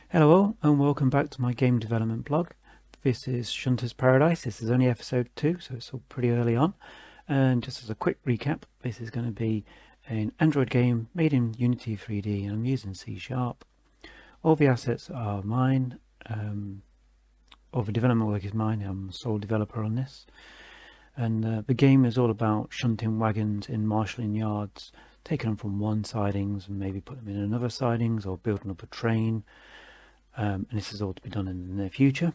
Hello all and welcome back to my game development blog. This is Shunters Paradise. This is only episode 2, so it's all pretty early on. And just as a quick recap, this is going to be an Android game made in Unity 3D and I'm using C#. All the assets are mine, all the development work is mine. I'm the sole developer on this. And the game is all about shunting wagons in marshalling yards, taking them from one sidings and maybe put them in another sidings or building up a train. And this is all to be done in the near future.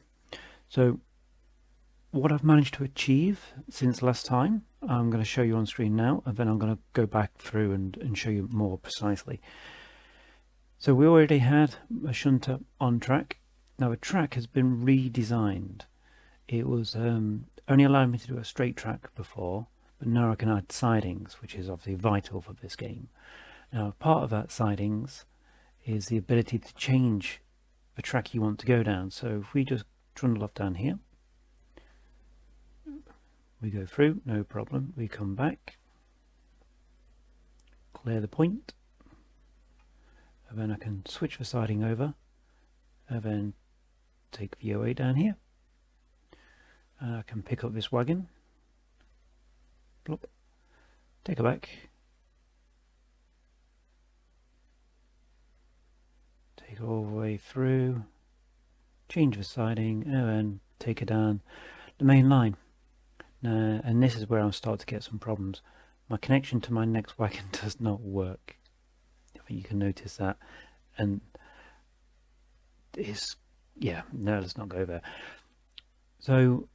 So what I've managed to achieve since last time, I'm going to show you on screen now, and then I'm going to go back through and show you more precisely. So we already had a shunter on track. Now the track has been redesigned. It was only allowed me to do a straight track before, but now I can add sidings, which is obviously vital for this game. Now part of that sidings is the ability to change the track you want to go down. So if we just trundle off down here, we go through, no problem. We come back, clear the point, and then I can switch the siding over, and then take the OA down here. I can pick up this wagon, plop, take it back, take it all the way through, change the siding, and then take it down the main line. And this is where I'll start to get some problems. My connection to my next wagon does not work. I think you can notice that, and it's, yeah, no, let's not go there. So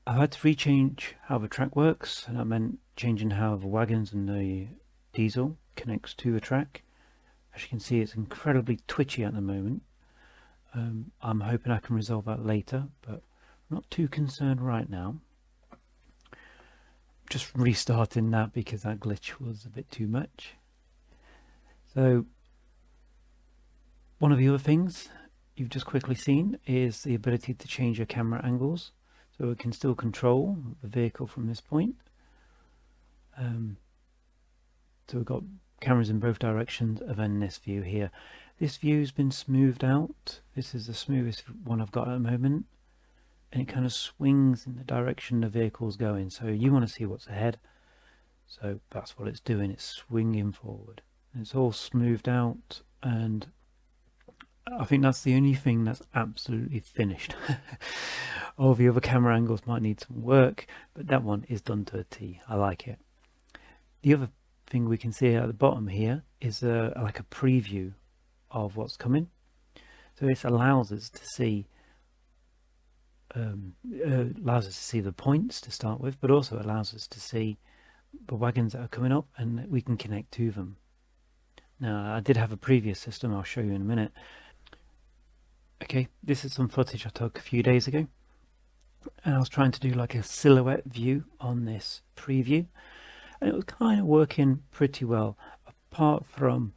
I've had to rechange how the track works, and that meant changing how the wagons and the diesel connects to the track. As you can see, it's incredibly twitchy at the moment. I'm hoping I can resolve that later, but I'm not too concerned right now. Just restarting that because that glitch was a bit too much. So one of the other things you've just quickly seen is the ability to change your camera angles, so we can still control the vehicle from this point. So we've got cameras in both directions, and then this view here. This view's been smoothed out. This is the smoothest one I've got at the moment, and it kind of swings in the direction the vehicle's going, so you want to see what's ahead. So that's what it's doing, it's swinging forward. And it's all smoothed out, and I think that's the only thing that's absolutely finished. All the other camera angles might need some work, but that one is done to a T. I like it. The other thing we can see at the bottom here is like a preview of what's coming. So this allows us to see the points to start with, but also allows us to see the wagons that are coming up, and we can connect to them. Now I did have a previous system I'll show you in a minute. Okay, this is some footage I took a few days ago, and I was trying to do like a silhouette view on this preview, and it was kind of working pretty well, apart from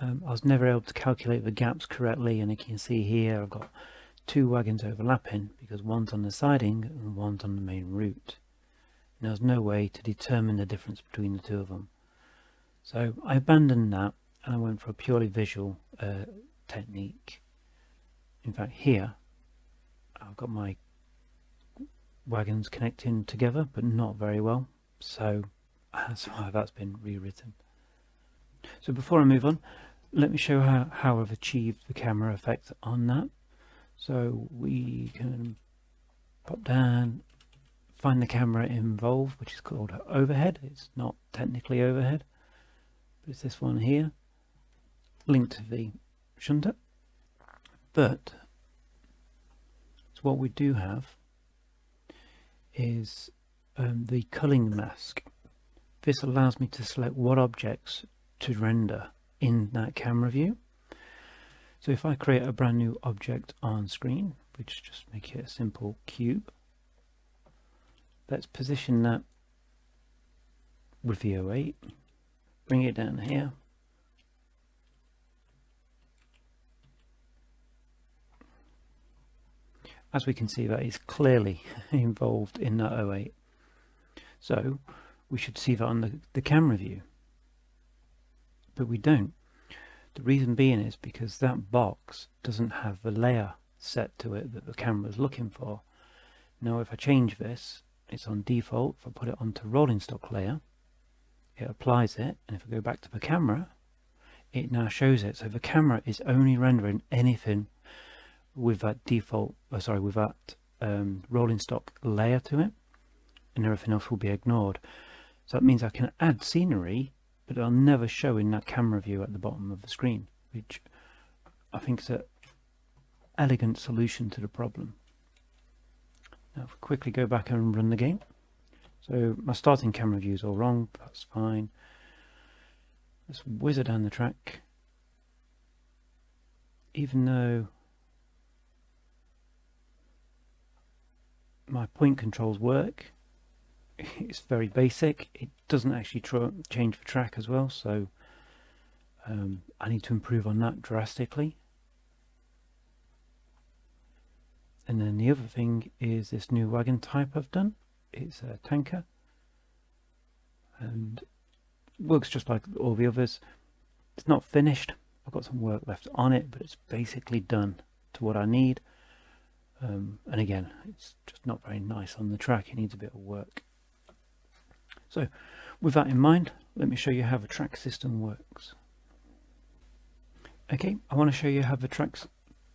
I was never able to calculate the gaps correctly. And you can see here I've got two wagons overlapping because one's on the siding and one's on the main route, and there's no way to determine the difference between the two of them. So I abandoned that and I went for a purely visual technique. In fact, here I've got my wagons connecting together, but not very well, so that's why that's been rewritten. So before I move on, let me show how I've achieved the camera effect on that. So we can pop down, find the camera involved, which is called overhead. It's not technically overhead, but it's this one here, linked to the shunter. But so what we do have is the culling mask. This allows me to select what objects to render in that camera view. So if I create a brand new object on screen, which just make it a simple cube, let's position that with the 08, bring it down here, as we can see that is clearly involved in that 08. So we should see that on the camera view, but we don't. The reason being is because that box doesn't have the layer set to it that the camera is looking for. Now if I change this, it's on default. If I put it onto rolling stock layer, it applies it, and if I go back to the camera, it now shows it. So the camera is only rendering anything with that default, with that rolling stock layer to it, and everything else will be ignored. So that means I can add scenery, but it'll never show in that camera view at the bottom of the screen, which I think is an elegant solution to the problem. Now if we quickly go back and run the game. So my starting camera view is all wrong, but that's fine. Let's whizzer down the track. Even though my point controls work, it's very basic. It doesn't actually change the track as well, so I need to improve on that drastically. And then the other thing is this new wagon type I've done. It's a tanker and works just like all the others. It's not finished. I've got some work left on it, but it's basically done to what I need. And again, it's just not very nice on the track. It needs a bit of work. So with that in mind, let me show you how the track system works. Okay, I want to show you how the track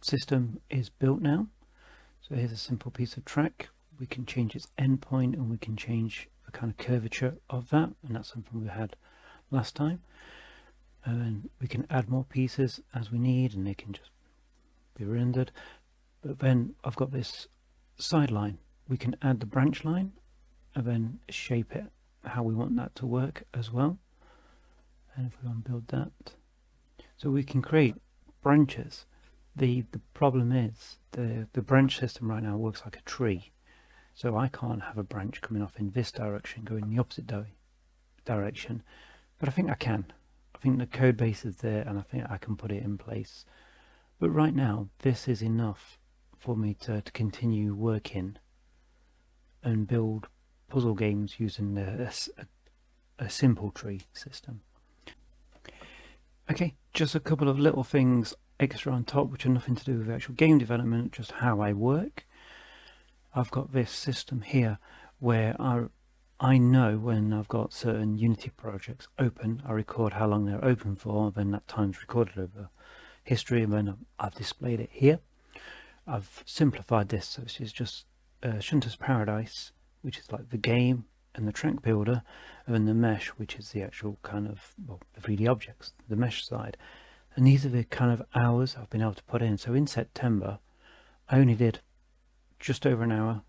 system is built now. So here's a simple piece of track. We can change its endpoint and we can change the kind of curvature of that, and that's something we had last time. And we can add more pieces as we need, and they can just be rendered. But then I've got this sideline. We can add the branch line and then shape it how we want that to work as well. And if we want to build that, so we can create branches. The problem is the branch system right now works like a tree, so I can't have a branch coming off in this direction going in the opposite direction, but I think I can. I think the code base is there and I think I can put it in place. But right now this is enough for me to continue working and build puzzle games using a simple tree system. Okay, just a couple of little things extra on top which are nothing to do with actual game development, just how I work. I've got this system here where I know when I've got certain Unity projects open, I record how long they're open for, then that time's recorded over history, and then I've displayed it here. I've simplified this, so this is just Shunters Paradise, which is like the game and the track builder, and then the mesh, which is the actual kind of, well, the 3D objects, the mesh side. And these are the kind of hours I've been able to put in. So in September, I only did just over an hour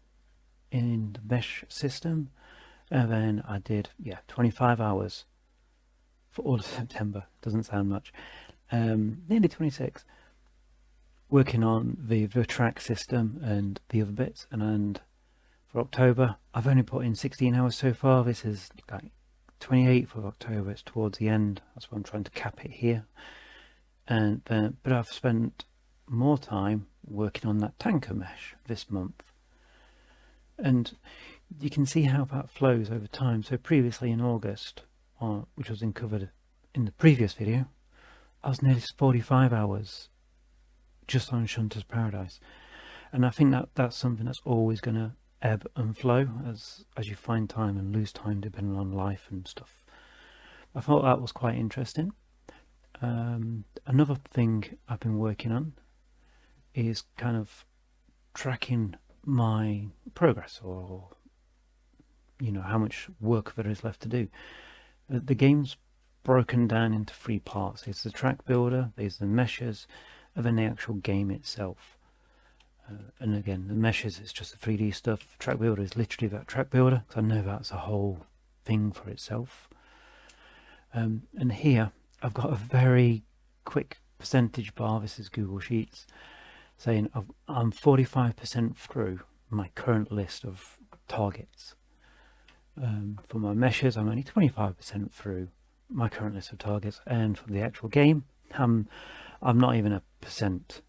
in the mesh system, and then I did 25 hours for all of September. Doesn't sound much. Nearly 26 working on the track system and the other bits. And for October I've only put in 16 hours so far. This is like 28th of October, it's towards the end, that's why I'm trying to cap it here. And but I've spent more time working on that tanker mesh this month, and you can see how that flows over time. So previously in August, which was covered in the previous video, I was nearly 45 hours just on Shunters Paradise, and I think that's something that's always going to ebb and flow as you find time and lose time depending on life and stuff. I thought that was quite interesting. Another thing I've been working on is kind of tracking my progress, or how much work there is left to do. The game's broken down into 3 parts. There's the track builder, there's the meshes, and then the actual game itself. And again, the meshes is just the 3D stuff. Track builder is literally that track builder, because I know that's a whole thing for itself. And here I've got a very quick percentage bar. This is Google Sheets saying I'm 45% through my current list of targets. For my meshes, I'm only 25% through my current list of targets, and for the actual game, I'm not even a percent.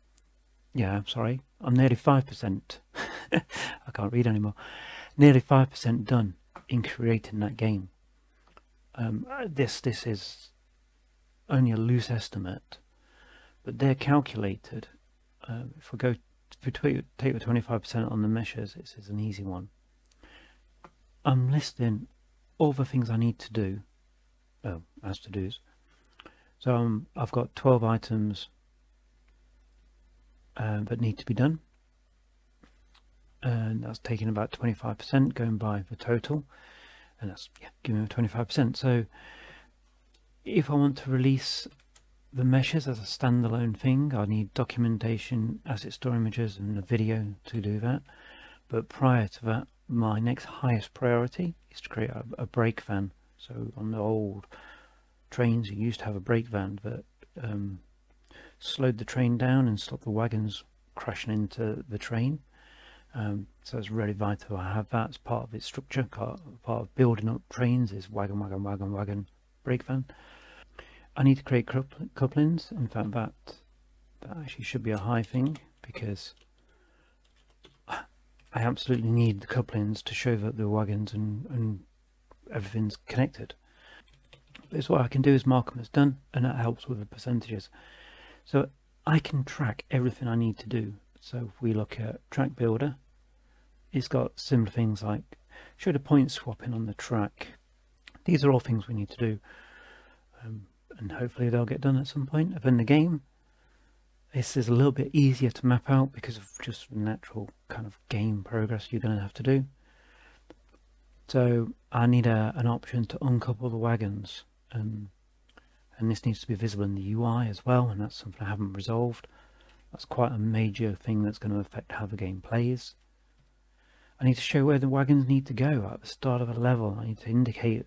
Yeah, I'm sorry, I'm nearly 5%. I can't read anymore. Nearly 5% done in creating that game. This is only a loose estimate, but they're calculated. If we take the 25% on the meshes, this is an easy one. I'm listing all the things I need to do, as to do's. So I've got 12 items that need to be done, and that's taking about 25%, going by the total, and that's giving me 25%. So if I want to release the meshes as a standalone thing, I need documentation, asset store images, and a video to do that. But prior to that, my next highest priority is to create a brake van. So on the old trains, you used to have a brake van that slowed the train down and stopped the wagons crashing into the train. So it's really vital I have that as part of its structure. Part of building up trains is wagon, brake van. I need to create couplings. In fact, that actually should be a high thing, because I absolutely need the couplings to show that the wagons and everything's connected. This what I can do is mark them as done, and that helps with the percentages. So I can track everything I need to do. So if we look at track builder, it's got similar things like show the point swapping on the track. These are all things we need to do, and hopefully they'll get done at some point. But in the game, this is a little bit easier to map out because of just natural kind of game progress you're going to have to do. So I need an option to uncouple the wagons, and this needs to be visible in the UI as well, and that's something I haven't resolved. That's quite a major thing that's going to affect how the game plays. I need to show where the wagons need to go at the start of a level. I need to indicate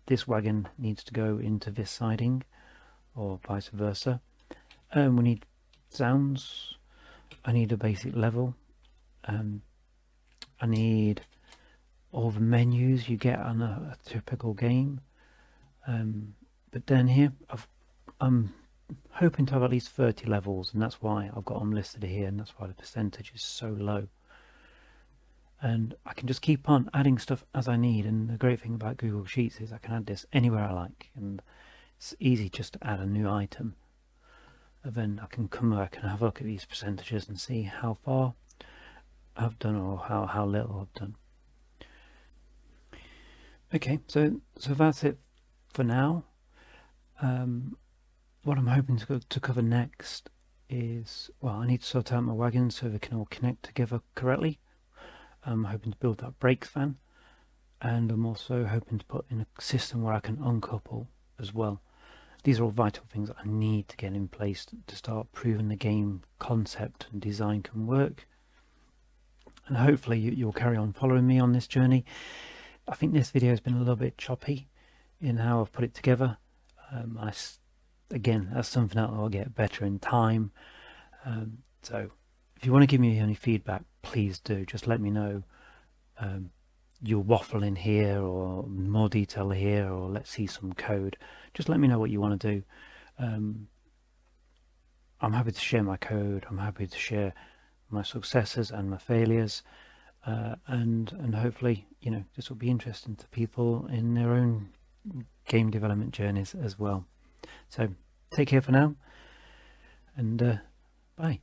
this wagon needs to go into this siding, or vice versa. We need sounds. I need a basic level. I need all the menus you get on a typical game. But down here, I'm hoping to have at least 30 levels, and that's why I've got them listed here, and that's why the percentage is so low. And I can just keep on adding stuff as I need, and the great thing about Google Sheets is I can add this anywhere I like, and it's easy just to add a new item. And then I can come back and have a look at these percentages and see how far I've done, or how little I've done. Okay, so that's it for now. What I'm hoping to cover next is, well, I need to sort out my wagons so they can all connect together correctly. I'm hoping to build that brakes van, and I'm also hoping to put in a system where I can uncouple as well. These are all vital things that I need to get in place to start proving the game concept and design can work. And hopefully you'll carry on following me on this journey. I think this video has been a little bit choppy in how I've put it together. Again, that's something that I'll get better in time. So if you want to give me any feedback, please do. Just let me know. You're waffling here, or more detail here, or let's see some code. Just let me know what you want to do. I'm happy to share my code. I'm happy to share my successes and my failures, and hopefully, this will be interesting to people in their own game development journeys as well. So take care for now, and bye.